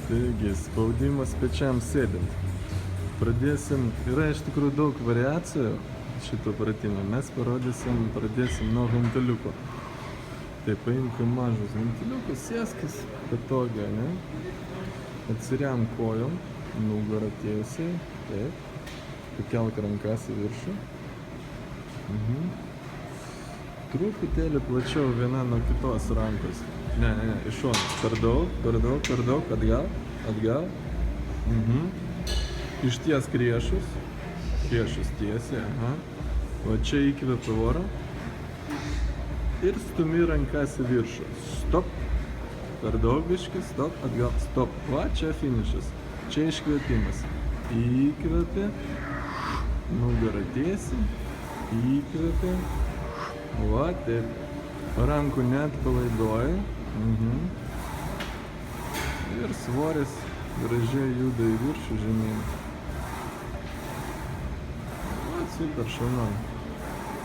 Taigi, spaudimas pečiams sėdint. Pradėsim, yra iš tikrųjų daug variacijų šito pratimo. Mes pradėsim nuo ventiliuko. Tai paimkim mažus ventiliukus, sėskis patogiai, ne? Atsiriam kojom, nugarą tiesiai, taip. Pakelk rankas į viršų. Truputėlį plačiau viena nuo kitos rankos. Ne, iš šono. Per daug, atgal. Išties riešus tiesiai, aha. O čia įkvepi orą. Ir stumi rankas į viršų. Stop. Per daug biškį, stop, atgal, stop. Va, čia finišas. Čia iškvėpimas. Įkvepi. Nugarą tiesiai. Įkvepi. Va, taip. Rankų net palaidoji. Ir svoris gražiai juda į viršų žemyn. Va, super šaunu.